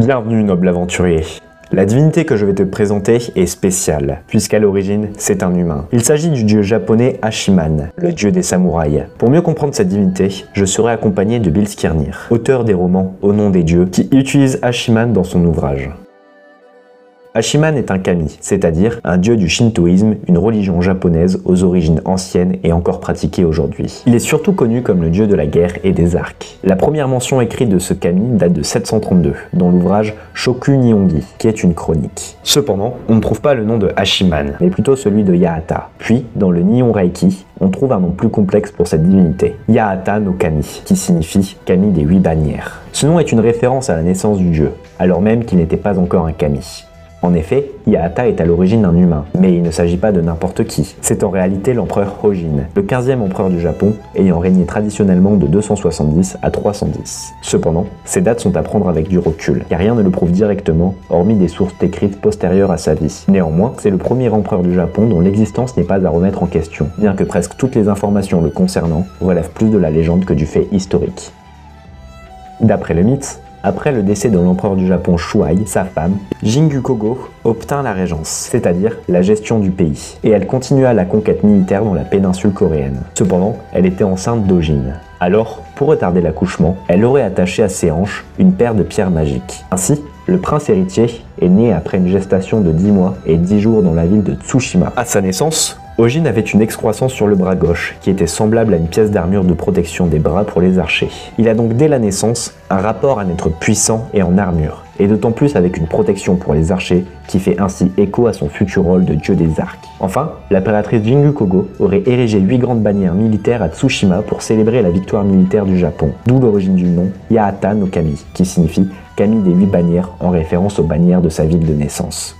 Bienvenue noble aventurier. La divinité que je vais te présenter est spéciale, puisqu'à l'origine, c'est un humain. Il s'agit du dieu japonais Hachiman, le dieu des samouraïs. Pour mieux comprendre cette divinité, je serai accompagné de Bill Skirnir, auteur des romans Au nom des dieux, qui utilise Hachiman dans son ouvrage. Hachiman est un kami, c'est-à-dire un dieu du shintoïsme, une religion japonaise aux origines anciennes et encore pratiquée aujourd'hui. Il est surtout connu comme le dieu de la guerre et des arcs. La première mention écrite de ce kami date de 732, dans l'ouvrage Shoku Nihongi, qui est une chronique. Cependant, on ne trouve pas le nom de Hachiman, mais plutôt celui de Yahata. Puis, dans le Nihon Reiki, on trouve un nom plus complexe pour cette divinité, Yahata no Kami, qui signifie kami des 8 bannières. Ce nom est une référence à la naissance du dieu, alors même qu'il n'était pas encore un kami. En effet, Yahata est à l'origine un humain, mais il ne s'agit pas de n'importe qui. C'est en réalité l'empereur Hojin, le 15e empereur du Japon, ayant régné traditionnellement de 270 à 310. Cependant, ces dates sont à prendre avec du recul, car rien ne le prouve directement, hormis des sources écrites postérieures à sa vie. Néanmoins, c'est le premier empereur du Japon dont l'existence n'est pas à remettre en question, bien que presque toutes les informations le concernant relèvent plus de la légende que du fait historique. D'après le mythe, après le décès de l'empereur du Japon Shuai, sa femme, Jingu Kogo, obtint la régence, c'est-à-dire la gestion du pays, et elle continua la conquête militaire dans la péninsule coréenne. Cependant, elle était enceinte d'Hojin. Alors, pour retarder l'accouchement, elle aurait attaché à ses hanches une paire de pierres magiques. Ainsi, le prince héritier est né après une gestation de 10 mois et 10 jours dans la ville de Tsushima. À sa naissance, Hojin avait une excroissance sur le bras gauche, qui était semblable à une pièce d'armure de protection des bras pour les archers. Il a donc dès la naissance un rapport à n'être puissant et en armure, et d'autant plus avec une protection pour les archers, qui fait ainsi écho à son futur rôle de dieu des arcs. Enfin, l'impératrice Jingu Kogo aurait érigé 8 grandes bannières militaires à Tsushima pour célébrer la victoire militaire du Japon, d'où l'origine du nom Yahata no Kami, qui signifie Kami des 8 bannières en référence aux bannières de sa ville de naissance.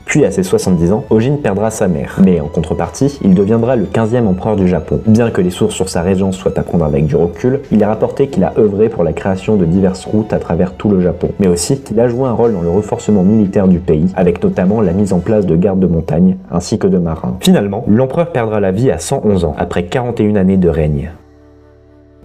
Puis à ses 70 ans, Hojin perdra sa mère, mais en contrepartie, il deviendra le 15e empereur du Japon. Bien que les sources sur sa régence soient à prendre avec du recul, il est rapporté qu'il a œuvré pour la création de diverses routes à travers tout le Japon, mais aussi qu'il a joué un rôle dans le renforcement militaire du pays, avec notamment la mise en place de gardes de montagne, ainsi que de marins. Finalement, l'empereur perdra la vie à 111 ans, après 41 années de règne.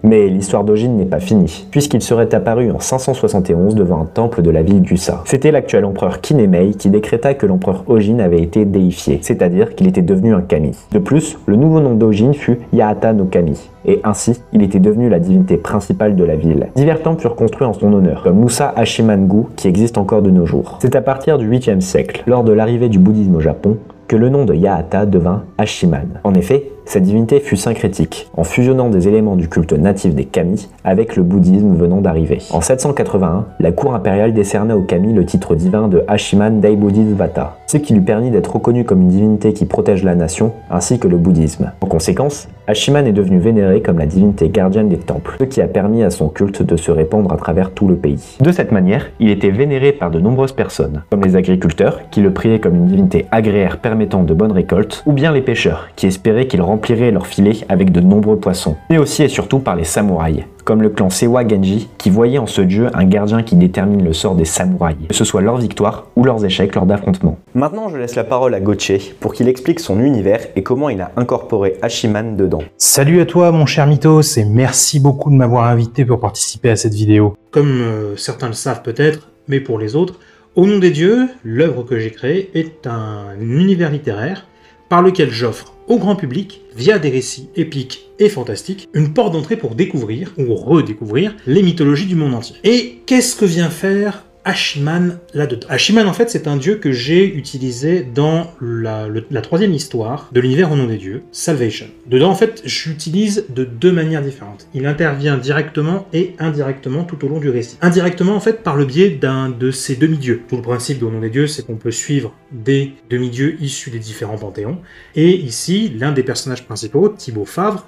Mais l'histoire d'Hojin n'est pas finie, puisqu'il serait apparu en 571 devant un temple de la ville d'Usa. C'était l'actuel empereur Kinemei qui décréta que l'empereur Hojin avait été déifié, c'est-à-dire qu'il était devenu un kami. De plus, le nouveau nom d'Hojin fut Yahata no Kami, et ainsi, il était devenu la divinité principale de la ville. Divers temples furent construits en son honneur, comme Musa Hachiman-gu, qui existe encore de nos jours. C'est à partir du 8e siècle, lors de l'arrivée du bouddhisme au Japon, que le nom de Yahata devint Hachiman. En effet, cette divinité fut syncrétique, en fusionnant des éléments du culte natif des kami avec le bouddhisme venant d'arriver. En 781, la cour impériale décerna au kami le titre divin de Hachiman Daibodhisvata, ce qui lui permit d'être reconnu comme une divinité qui protège la nation, ainsi que le bouddhisme. En conséquence, Hachiman est devenu vénéré comme la divinité gardienne des temples, ce qui a permis à son culte de se répandre à travers tout le pays. De cette manière, il était vénéré par de nombreuses personnes, comme les agriculteurs, qui le priaient comme une divinité agréaire permettant de bonnes récoltes, ou bien les pêcheurs, qui espéraient qu'il remplirait leurs filets avec de nombreux poissons, mais aussi et surtout par les samouraïs, comme le clan Seiwa Genji, qui voyait en ce dieu un gardien qui détermine le sort des samouraïs, que ce soit leur victoire ou leurs échecs lors d'affrontements. Maintenant, je laisse la parole à Gotché pour qu'il explique son univers et comment il a incorporé Hachiman dedans. Salut à toi mon cher Mythos et merci beaucoup de m'avoir invité pour participer à cette vidéo. Comme certains le savent peut-être, mais pour les autres, Au nom des dieux, l'œuvre que j'ai créée est un univers littéraire par lequel j'offre au grand public, via des récits épiques et fantastiques, une porte d'entrée pour découvrir, ou redécouvrir, les mythologies du monde entier. Et qu'est-ce que vient faire Hachiman là-dedans? Hachiman, en fait, c'est un dieu que j'ai utilisé dans la troisième histoire de l'univers au nom des dieux, Salvation. Dedans, en fait, j'utilise de deux manières différentes. Il intervient directement et indirectement tout au long du récit. Indirectement, en fait, par le biais d'un de ces demi-dieux. Tout le principe de au nom des dieux, c'est qu'on peut suivre des demi-dieux issus des différents panthéons. Et ici, l'un des personnages principaux, Thibaut Favre,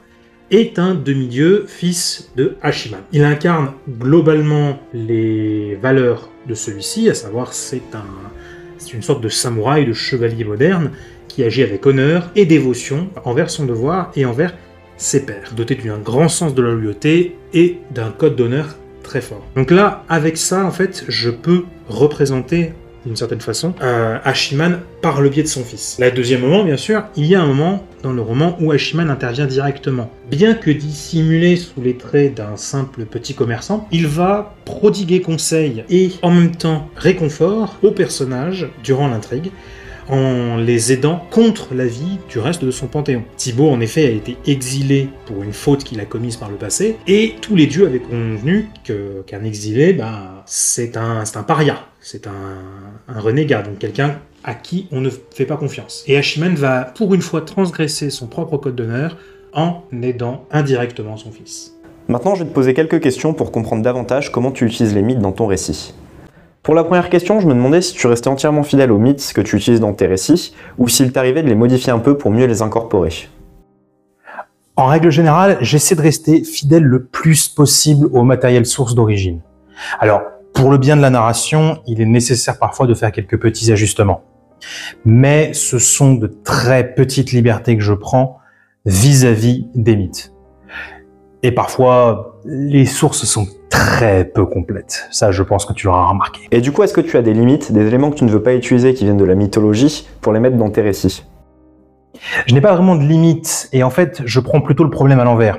est un demi-dieu, fils de Hachiman. Il incarne globalement les valeurs de celui-ci, à savoir c'est une sorte de samouraï, de chevalier moderne, qui agit avec honneur et dévotion envers son devoir et envers ses pairs, doté d'un grand sens de la loyauté et d'un code d'honneur très fort. Donc là, avec ça, en fait, je peux représenter d'une certaine façon, Hachiman par le biais de son fils. Là, deuxième moment, bien sûr, il y a un moment dans le roman où Hachiman intervient directement. Bien que dissimulé sous les traits d'un simple petit commerçant, il va prodiguer conseils et en même temps réconfort aux personnages durant l'intrigue, en les aidant contre l'avis du reste de son panthéon. Thibaut, en effet, a été exilé pour une faute qu'il a commise par le passé, et tous les dieux avaient convenu qu'un exilé, c'est un paria, c'est un renégat, donc quelqu'un à qui on ne fait pas confiance. Et Hachiman va, pour une fois, transgresser son propre code d'honneur en aidant indirectement son fils. Maintenant, je vais te poser quelques questions pour comprendre davantage comment tu utilises les mythes dans ton récit. Pour la première question, je me demandais si tu restais entièrement fidèle aux mythes que tu utilises dans tes récits, ou s'il t'arrivait de les modifier un peu pour mieux les incorporer. En règle générale, j'essaie de rester fidèle le plus possible au matériel source d'origine. Alors, pour le bien de la narration, il est nécessaire parfois de faire quelques petits ajustements. Mais ce sont de très petites libertés que je prends vis-à-vis des mythes. Et parfois, les sources sont très peu complètes. Ça, je pense que tu l'auras remarqué. Et du coup, est-ce que tu as des limites, des éléments que tu ne veux pas utiliser qui viennent de la mythologie pour les mettre dans tes récits? Je n'ai pas vraiment de limites, et en fait, je prends plutôt le problème à l'envers.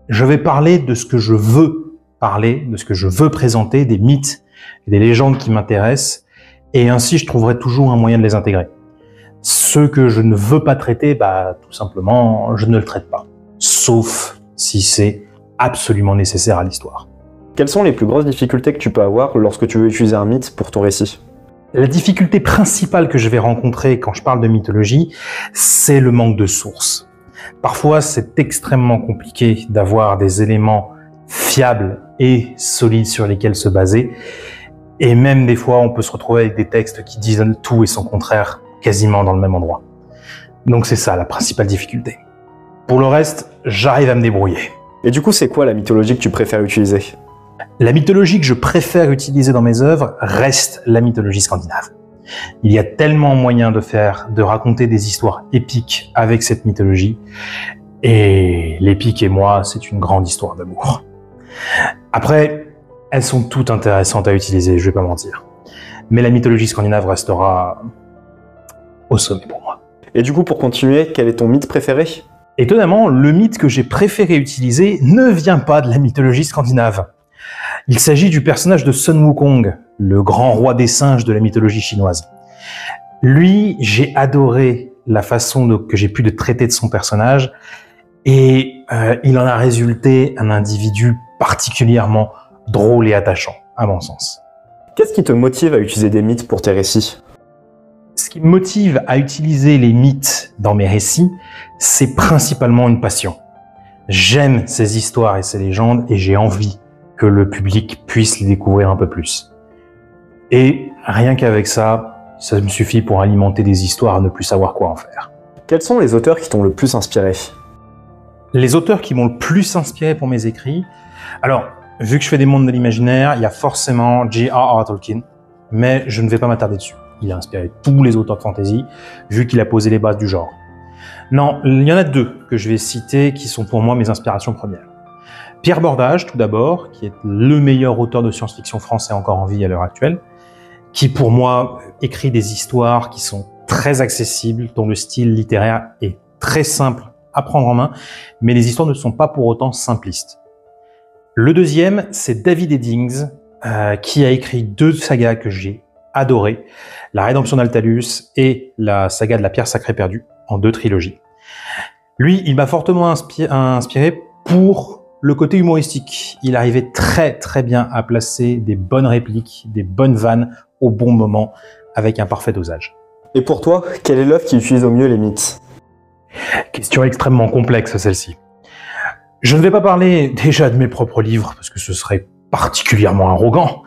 Je vais parler de ce que je veux parler, de ce que je veux présenter, des mythes, des légendes qui m'intéressent, et ainsi je trouverai toujours un moyen de les intégrer. Ceux que je ne veux pas traiter, tout simplement, je ne le traite pas. Sauf si c'est absolument nécessaire à l'histoire. Quelles sont les plus grosses difficultés que tu peux avoir lorsque tu veux utiliser un mythe pour ton récit? La difficulté principale que je vais rencontrer quand je parle de mythologie, c'est le manque de sources. Parfois, c'est extrêmement compliqué d'avoir des éléments fiables et solides sur lesquels se baser. Et même des fois, on peut se retrouver avec des textes qui disent tout et son contraire quasiment dans le même endroit. Donc c'est ça la principale difficulté. Pour le reste, j'arrive à me débrouiller. Et du coup, c'est quoi la mythologie que tu préfères utiliser? La mythologie que je préfère utiliser dans mes œuvres reste la mythologie scandinave. Il y a tellement moyen de raconter des histoires épiques avec cette mythologie. Et l'épique et moi, c'est une grande histoire d'amour. Après, elles sont toutes intéressantes à utiliser, je vais pas mentir. Mais la mythologie scandinave restera au sommet pour moi. Et du coup, pour continuer, quel est ton mythe préféré? Étonnamment, le mythe que j'ai préféré utiliser ne vient pas de la mythologie scandinave. Il s'agit du personnage de Sun Wukong, le grand roi des singes de la mythologie chinoise. Lui, j'ai adoré la façon que j'ai pu traiter de son personnage, et il en a résulté un individu particulièrement drôle et attachant, à mon sens. Qu'est-ce qui te motive à utiliser des mythes pour tes récits? Ce qui me motive à utiliser les mythes dans mes récits, c'est principalement une passion. J'aime ces histoires et ces légendes et j'ai envie que le public puisse les découvrir un peu plus. Et rien qu'avec ça, ça me suffit pour alimenter des histoires à ne plus savoir quoi en faire. Quels sont les auteurs qui t'ont le plus inspiré? Les auteurs qui m'ont le plus inspiré pour mes écrits, alors, vu que je fais des mondes de l'imaginaire, il y a forcément J.R.R. Tolkien, mais je ne vais pas m'attarder dessus. Il a inspiré tous les auteurs de fantasy, vu qu'il a posé les bases du genre. Non, il y en a deux que je vais citer qui sont pour moi mes inspirations premières. Pierre Bordage, tout d'abord, qui est le meilleur auteur de science-fiction français encore en vie à l'heure actuelle, qui pour moi écrit des histoires qui sont très accessibles, dont le style littéraire est très simple à prendre en main, mais les histoires ne sont pas pour autant simplistes. Le deuxième, c'est David Eddings, qui a écrit deux sagas que j'ai adorées, La Rédemption d'Altalus et la saga de la Pierre Sacrée Perdue, en deux trilogies. Lui, il m'a fortement inspiré pour le côté humoristique. Il arrivait très bien à placer des bonnes répliques, des bonnes vannes au bon moment, avec un parfait dosage. Et pour toi, quelle est l'œuvre qui utilise au mieux les mythes? Question extrêmement complexe, celle-ci. Je ne vais pas parler déjà de mes propres livres, parce que ce serait particulièrement arrogant,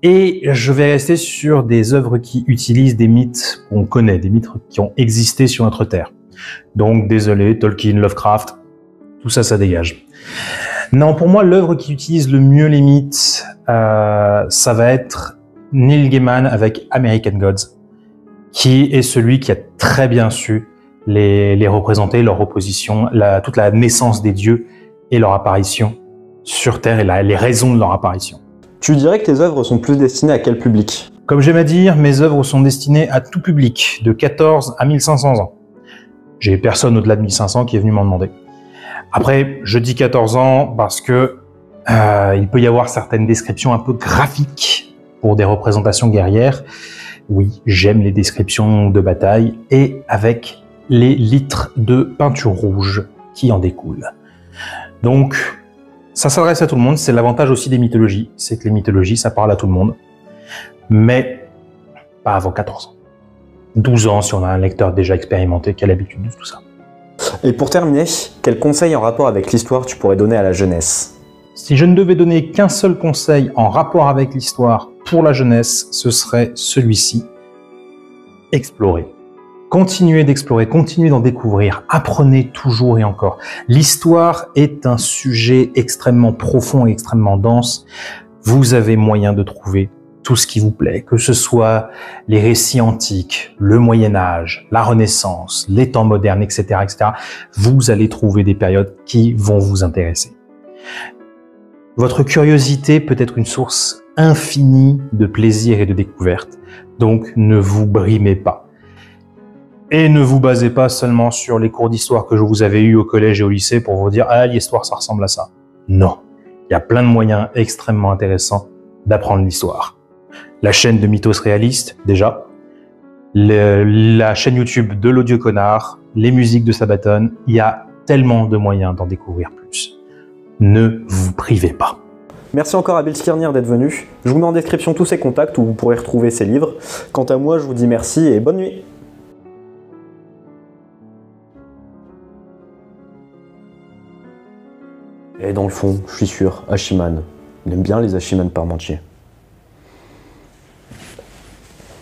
et je vais rester sur des œuvres qui utilisent des mythes qu'on connaît, des mythes qui ont existé sur notre Terre. Donc, désolé, Tolkien, Lovecraft, tout ça, ça dégage. Non, pour moi, l'œuvre qui utilise le mieux les mythes, ça va être Neil Gaiman avec American Gods, qui est celui qui a très bien su les représenter, leur opposition, toute la naissance des dieux et leur apparition sur Terre et les raisons de leur apparition. Tu dirais que tes œuvres sont plus destinées à quel public? Comme j'aime à dire, mes œuvres sont destinées à tout public, de 14 à 1500 ans. J'ai personne au-delà de 1500 qui est venu m'en demander. Après, je dis 14 ans parce que il peut y avoir certaines descriptions un peu graphiques pour des représentations guerrières. Oui, j'aime les descriptions de bataille et avec les litres de peinture rouge qui en découlent. Donc, ça s'adresse à tout le monde. C'est l'avantage aussi des mythologies. C'est que les mythologies, ça parle à tout le monde. Mais pas avant 14 ans. 12 ans si on a un lecteur déjà expérimenté qui a l'habitude de tout ça. Et pour terminer, quel conseil en rapport avec l'histoire tu pourrais donner à la jeunesse? Si je ne devais donner qu'un seul conseil en rapport avec l'histoire pour la jeunesse, ce serait celui-ci. Explorer. Continuez d'explorer, continuez d'en découvrir, apprenez toujours et encore. L'histoire est un sujet extrêmement profond et extrêmement dense. Vous avez moyen de trouver tout ce qui vous plaît, que ce soit les récits antiques, le Moyen-Âge, la Renaissance, les temps modernes, etc., etc. Vous allez trouver des périodes qui vont vous intéresser. Votre curiosité peut être une source infinie de plaisir et de découverte. Donc, ne vous brimez pas. Et ne vous basez pas seulement sur les cours d'histoire que je vous avais eus au collège et au lycée pour vous dire « Ah, l'histoire, ça ressemble à ça ». Non. Il y a plein de moyens extrêmement intéressants d'apprendre l'histoire. La chaîne de Mythos Réaliste, déjà. La chaîne YouTube de l'Audio Connard, les musiques de Sabaton. Il y a tellement de moyens d'en découvrir plus. Ne vous privez pas. Merci encore à Bill Skirnir d'être venu. Je vous mets en description tous ses contacts où vous pourrez retrouver ses livres. Quant à moi, je vous dis merci et bonne nuit. Et dans le fond, je suis sûr, Hachiman. Il aime bien les Hachiman parmentiers.